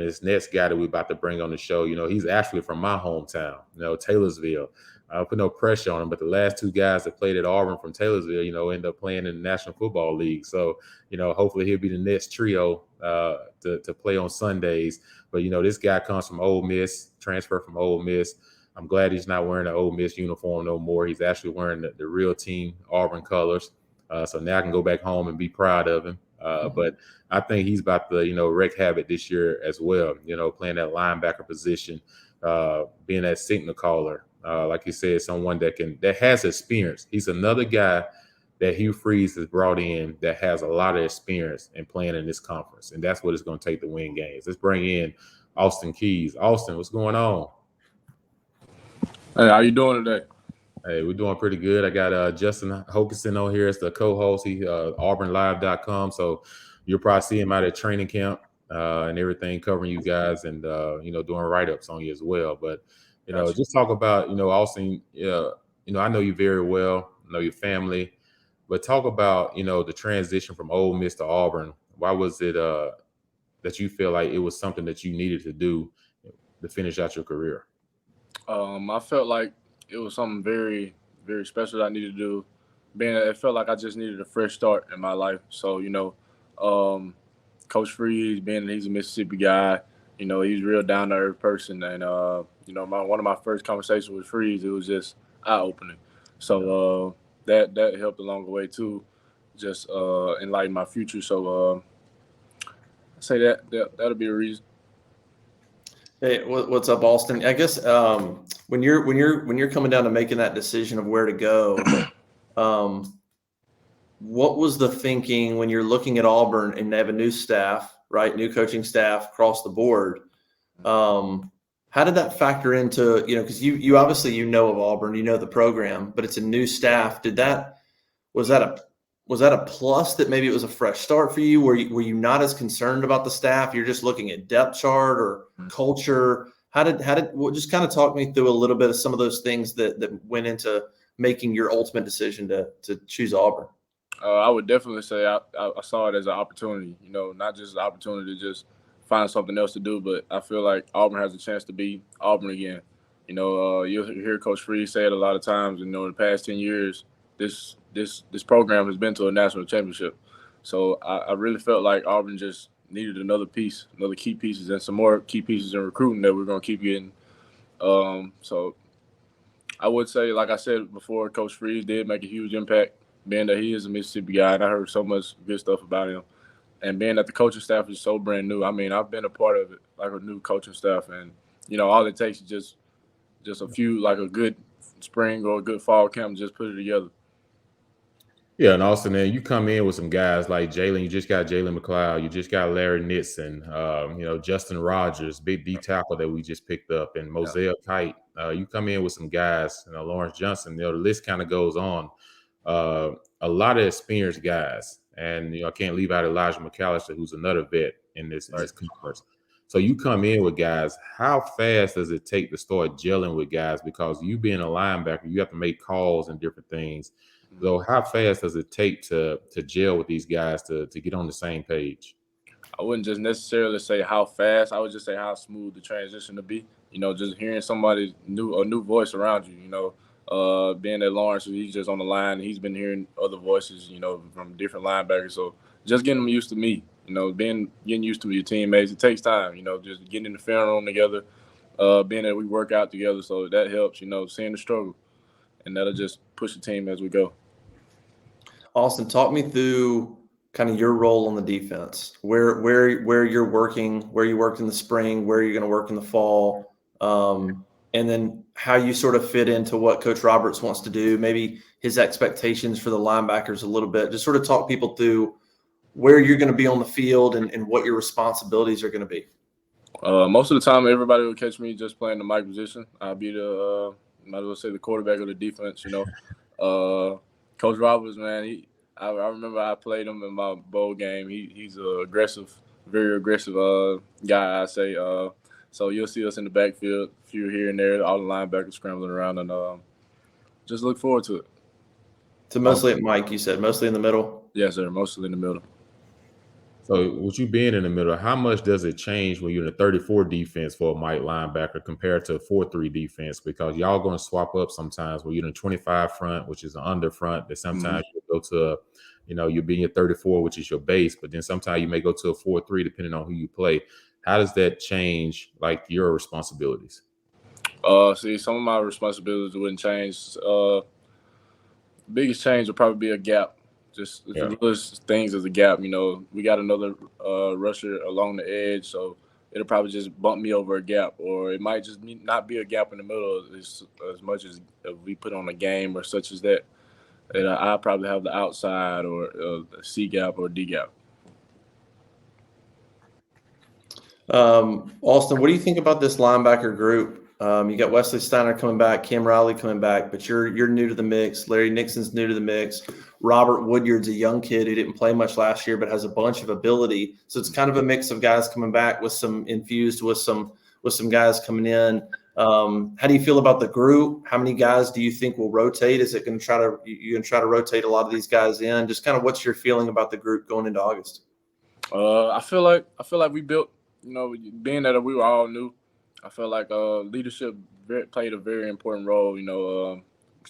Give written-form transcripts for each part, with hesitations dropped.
this next guy that we're about to bring on the show, he's actually from my hometown, Taylorsville. I put no pressure on him, but the last two guys that played at Auburn from Taylorsville, end up playing in the National Football League. So, hopefully he'll be the next trio to play on Sundays. But, this guy comes from Ole Miss, transferred from Ole Miss. I'm glad he's not wearing an Ole Miss uniform no more. He's actually wearing the real team Auburn colors. So now I can go back home and be proud of him. But I think he's about to, wreak havoc this year as well, playing that linebacker position, being that signal caller. Like you said, someone that has experience. He's another guy that Hugh Freeze has brought in that has a lot of experience in playing in this conference. And that's what it's going to take to win games. Let's bring in Austin Keys. Austin, what's going on? Hey, how you doing today? Hey, we're doing pretty good. I got Justin Hokanson on here as the co-host. He auburnlive.com. So you'll probably see him out at training camp and everything, covering you guys and doing write-ups on you as well. But Gotcha. just talk about Austin. I know you very well. I know your family, but talk about the transition from Ole Miss to Auburn. Why was it that you feel like it was something that you needed to do to finish out your career? I felt like it was something very, very special that I needed to do. It felt like I just needed a fresh start in my life. So, Coach Freeze, being that he's a Mississippi guy, he's a real down-to-earth person. And, one of my first conversations with Freeze, it was just eye-opening. So that helped along the way, too, just enlighten my future. So I say that'll be a reason. Hey, what's up, Austin? I guess when you're coming down to making that decision of where to go, what was the thinking when you're looking at Auburn and they have a new staff, right? New coaching staff across the board. How did that factor into, because you obviously of Auburn, the program, but it's a new staff. Was that a plus that maybe it was a fresh start for you? Were you not as concerned about the staff? You're just looking at depth chart or culture. Just kind of talk me through a little bit of some of those things that went into making your ultimate decision to choose Auburn. I would definitely say I saw it as an opportunity, not just an opportunity to just find something else to do, but I feel like Auburn has a chance to be Auburn again. You'll hear Coach Freeze say it a lot of times, in the past 10 years, this program has been to a national championship. So I really felt like Auburn just needed another key pieces, and some more key pieces in recruiting that we're going to keep getting. So I would say, like I said before, Coach Freeze did make a huge impact, being that he is a Mississippi guy, and I heard so much good stuff about him. And being that the coaching staff is so brand new, I mean, I've been a part of it, like a new coaching staff, and all it takes is just a few, like a good spring or a good fall camp, just put it together. Yeah, and Austin, then you come in with some guys like Jalen. You just got Jalen McLeod. You just got Larry Nitson. Justin Rogers, big D tackle that we just picked up, and Moselle Kite. You come in with some guys, Lawrence Johnson. The list kind of goes on. A lot of experienced guys, and I can't leave out Elijah McAllister, who's another vet in this conference. So you come in with guys. How fast does it take to start gelling with guys? Because you being a linebacker, you have to make calls and different things. So how fast does it take to gel with these guys to get on the same page? I wouldn't just necessarily say how fast. I would just say how smooth the transition to be. Just hearing somebody a new voice around you. Being that Lawrence, he's just on the line. He's been hearing other voices, from different linebackers. So just getting them used to me. Getting used to your teammates. It takes time. Just getting in the film room together. Being that we work out together, so that helps. Seeing the struggle, and that'll just push the team as we go. Austin, talk me through kind of your role on the defense, where you're working, where you worked in the spring, where you're going to work in the fall, and then how you sort of fit into what Coach Roberts wants to do, maybe his expectations for the linebackers a little bit. Just sort of talk people through where you're going to be on the field and what your responsibilities are going to be. Most of the time, everybody will catch me just playing the mic position. I'll be might as well say the quarterback of the defense, Coach Roberts, man, I remember I played him in my bowl game. He's a very aggressive guy, I say. So you'll see us in the backfield, a few here and there, all the linebackers scrambling around, and just look forward to it. So mostly at Mike, you said, mostly in the middle? Yes, sir, mostly in the middle. So with you being in the middle, how much does it change when you're in a 34 defense for a Mike linebacker compared to a 4-3 defense? Because y'all going to swap up sometimes where you're in a 25 front, which is an under front, that sometimes you go to, you'll be in your 34, which is your base, but then sometimes you may go to a 4-3 depending on who you play. How does that change like your responsibilities? See, some of my responsibilities wouldn't change. Biggest change would probably be a gap. Just the littlest things as a gap. We got another rusher along the edge, so it'll probably just bump me over a gap, or it might just not be a gap in the middle as much as we put on a game or such as that. And I'll probably have the outside or a C gap or a D gap. Austin, what do you think about this linebacker group? You got Wesley Steiner coming back, Cam Riley coming back, but you're new to the mix. Larry Nixon's new to the mix. Robert Woodyard's a young kid who didn't play much last year, but has a bunch of ability. So it's kind of a mix of guys coming back with some infused with some guys coming in. How do you feel about the group? How many guys do you think will rotate? Is it going to try to rotate a lot of these guys in? Just kind of what's your feeling about the group going into August? I feel like we built. Being that we were all new, I feel like leadership played a very important role. A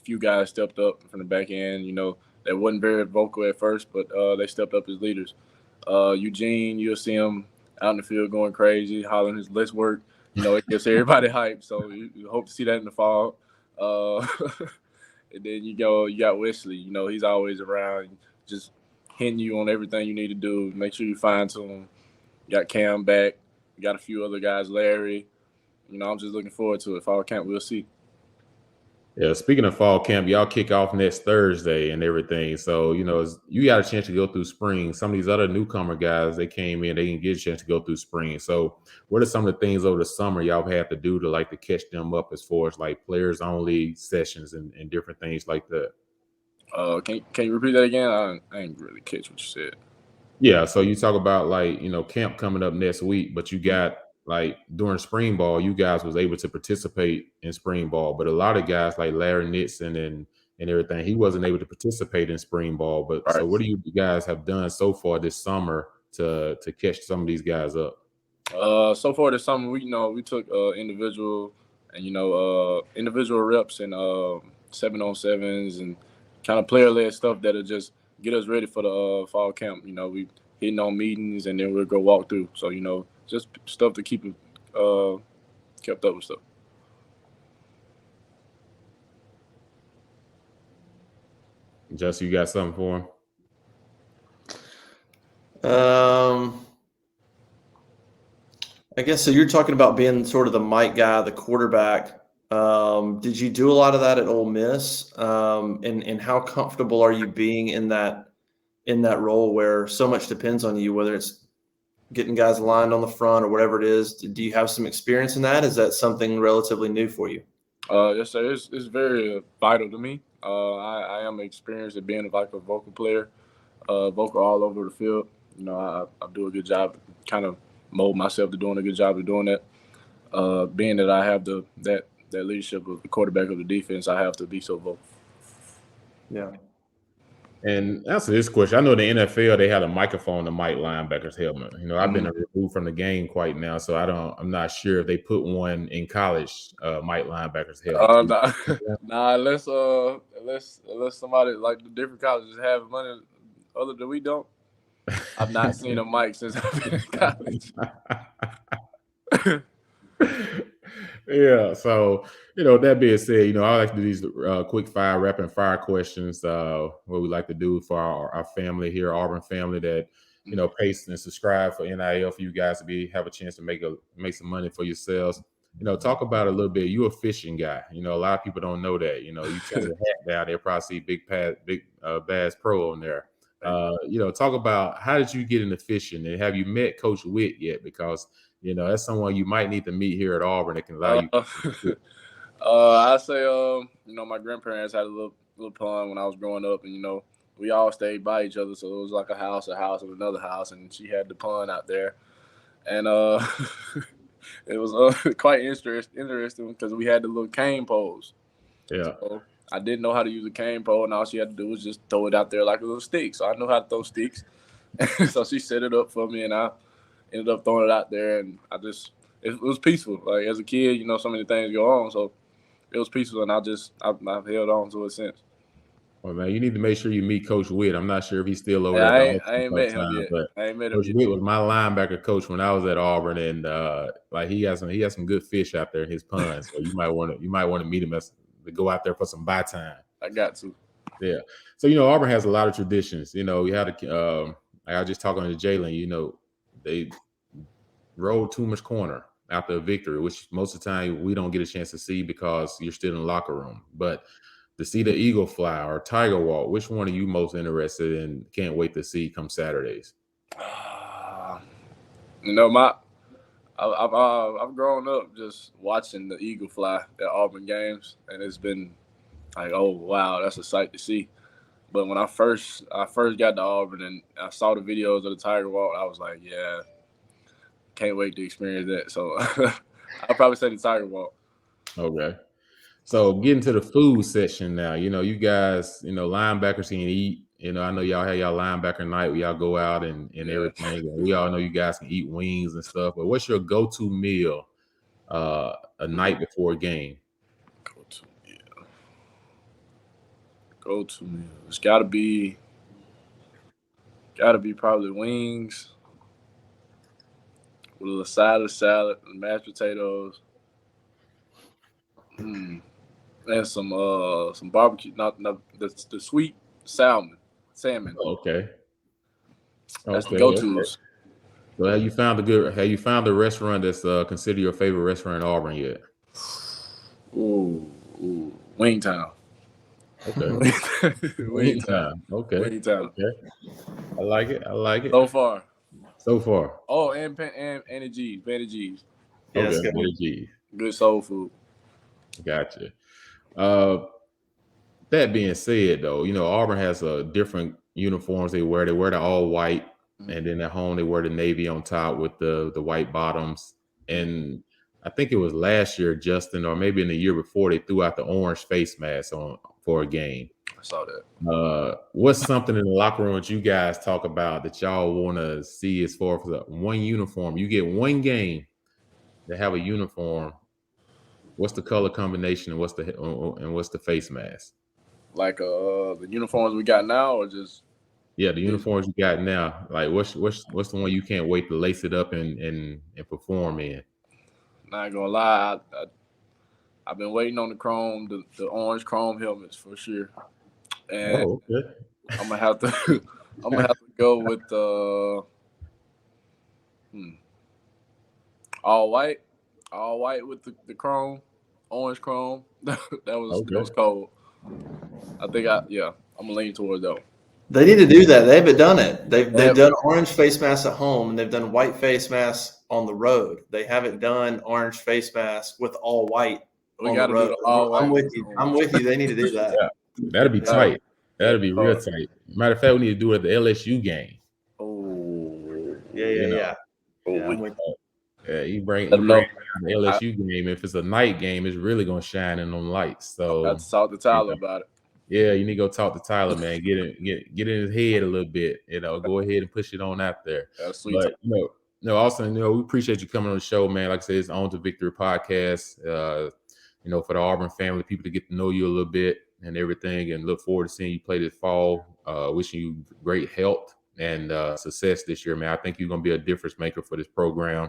few guys stepped up from the back end. That wasn't very vocal at first, but they stepped up as leaders. Eugene, you'll see him out in the field going crazy, hollering his "Let's work." It gets everybody hyped. So you hope to see that in the fall. And then you got Wesley. He's always around, just hitting you on everything you need to do. Make sure you find him. You got Cam back. You got a few other guys, Larry. I'm just looking forward to it. Fall camp, we'll see. Yeah, speaking of fall camp, y'all kick off next Thursday and everything. So, you got a chance to go through spring. Some of these other newcomer guys, they came in, they didn't get a chance to go through spring. So what are some of the things over the summer y'all had to do to catch them up as far as players only sessions and different things like that? Can you repeat that again? I didn't really catch what you said. Yeah, so you talk about camp coming up next week, but you got during spring ball, you guys was able to participate in spring ball, but a lot of guys like Larry Nixon and everything, he wasn't able to participate in spring ball. But right. So what do you guys have done so far this summer to catch some of these guys up? So far this summer, we took individual and individual reps and 7-on-7s and kind of player-led stuff that'll just get us ready for the fall camp. We hitting on meetings and then we'll go walk through. So just stuff to keep it kept up with stuff. Jesse, you got something for him? I guess so. You're talking about being sort of the Mike guy, the quarterback. Did you do a lot of that at Ole Miss? And how comfortable are you being in that role where so much depends on you, whether it's getting guys aligned on the front or whatever it is? Do you have some experience in that? Is that something relatively new for you? Yes, sir. It's very vital to me. I am experienced at being a vocal player, vocal all over the field. I do a good job, kind of mold myself to doing a good job of doing that. Being that I have that leadership of the quarterback of the defense, I have to be so vocal. Yeah. And answer this question. I know the NFL, they had a microphone to Mike linebacker's helmet. I've been removed from the game quite now, so I'm not sure if they put one in college, Mike linebacker's helmet. Nah, unless somebody like the different colleges have money other than we don't. I've not seen a mic since I've been in college. Yeah, so that being said, I like to do these quick fire rapid fire questions. What we like to do for our family here, Auburn family, that pace and subscribe for NIL for you guys to have a chance to make some money for yourselves. Talk about it a little bit. You a fishing guy. A lot of people don't know that. You turn your hat down, they'll probably see Big Bass Pro on there. Talk about how did you get into fishing, and have you met Coach Witt yet? Because that's someone you might need to meet here at Auburn that can allow you. I say, my grandparents had a little pond when I was growing up, and we all stayed by each other, so it was like a house, and another house, and she had the pond out there, and it was quite interesting because we had the little cane poles. Yeah. So I didn't know how to use a cane pole, and all she had to do was just throw it out there like a little stick. So I know how to throw sticks. So she set it up for me, and I ended up throwing it out there, and it was peaceful. Like as a kid, you know, so many things go on, so it was peaceful, and I've held on to it since. Well, man, you need to make sure you meet Coach Witt. I'm not sure if he's still over Yeah, there at the I ain't met him time, yet. but I ain't met him Coach yet. Witt was my linebacker coach when I was at Auburn, and like he has some good fish out there in his pond. So you might want to meet him to go out there for some bye time. I got to. Yeah. So you know, Auburn has a lot of traditions. You know, you had I was just talking to Jalen. You know, they rolled too much corner after a victory, which most of the time we don't get a chance to see because you're still in the locker room. But to see the eagle fly or tiger walk, which one are you most interested in? Can't wait to see come Saturdays. You know, I've grown up just watching the eagle fly at Auburn games, and it's been like, oh wow, that's a sight to see. But when I first got to Auburn and I saw the videos of the tiger walk, I was like, yeah, can't wait to experience that. So I'll probably say the tiger walk. Okay. So getting to the food section now, you know, you guys, you know, linebackers can eat. You know, I know y'all have y'all linebacker night where y'all go out and everything. And we all know you guys can eat wings and stuff. But what's your go-to meal a night before a game? Go-to meal. It's gotta be probably wings with a side of salad, mashed potatoes, and some barbecue. Not the sweet salmon. Okay. That's the go-tos. Okay. So have you found a restaurant that's considered your favorite restaurant in Auburn yet? Ooh, Wingtown. Okay. Wingtown. Okay. Wingtown. Okay. I like it. So far. Oh, and Annie G's. Benny G's. Yeah, okay. Benny G's. Good soul food. Gotcha. That being said, though, you know, Auburn has different uniforms they wear. They wear the all white, and then at home they wear the navy on top with the white bottoms. And I think it was last year, Justin, or maybe in the year before, they threw out the orange face mask for a game. I saw that. What's something in the locker room that you guys talk about that y'all want to see as far as one uniform? You get one game to have a uniform. What's the color combination and what's the face mask? Like the uniforms we got now, or just the uniforms you got now. Like what's the one you can't wait to lace it up and perform in? Not gonna lie, I've been waiting on the orange chrome helmets for sure. And okay. I'm gonna have to go with all white with the chrome, orange chrome. that was cold. I think I'm gonna lean towards that one. They need to do that. They haven't done it. They've done orange face masks at home, and they've done white face masks on the road. They haven't done orange face masks with all white on the road. I'm with you. They need to do that. Yeah. That'd be tight. That'd be real tight. Matter of fact, we need to do it at the LSU game. Oh, yeah. I'm with you. Yeah, you bring the LSU game. If it's a night game, it's really gonna shine in them lights. So I have to talk to Tyler about it. Yeah, you need to go talk to Tyler, man. Get in his head a little bit. You know, go ahead and push it on out there. That's sweet. But Austin, we appreciate you coming on the show, man. Like I said, it's On to Victory podcast. For the Auburn family, people to get to know you a little bit and everything, and look forward to seeing you play this fall. Wishing you great health and success this year, man. I think you're gonna be a difference maker for this program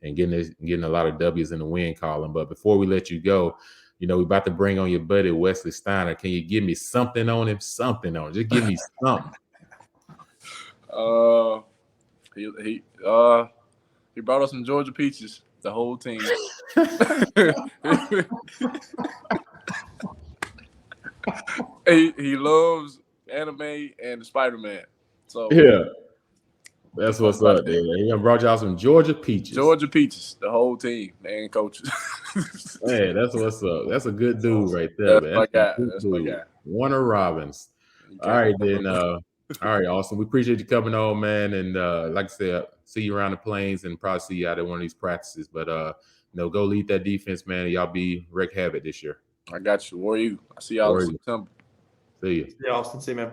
and getting a lot of W's in the win column. But before we let you go, we're about to bring on your buddy Wesley Steiner. Can you give me something on him? Something on him. Just give me something. He brought us some Georgia peaches. The whole team. He loves anime and Spider-Man. So yeah. That's what's up, man. He brought y'all some Georgia peaches. The whole team and coaches. Man, that's what's up. That's a good dude right there, man. That's my guy. Warner Robbins. All right, then. All right, Austin. We appreciate you coming on, man. And like I said, see you around the plains and probably see you out at one of these practices. But go lead that defense, man. And y'all be wreak havoc this year. I got you. Where are you? I see y'all in September. See you. Yeah, Austin. See you, man.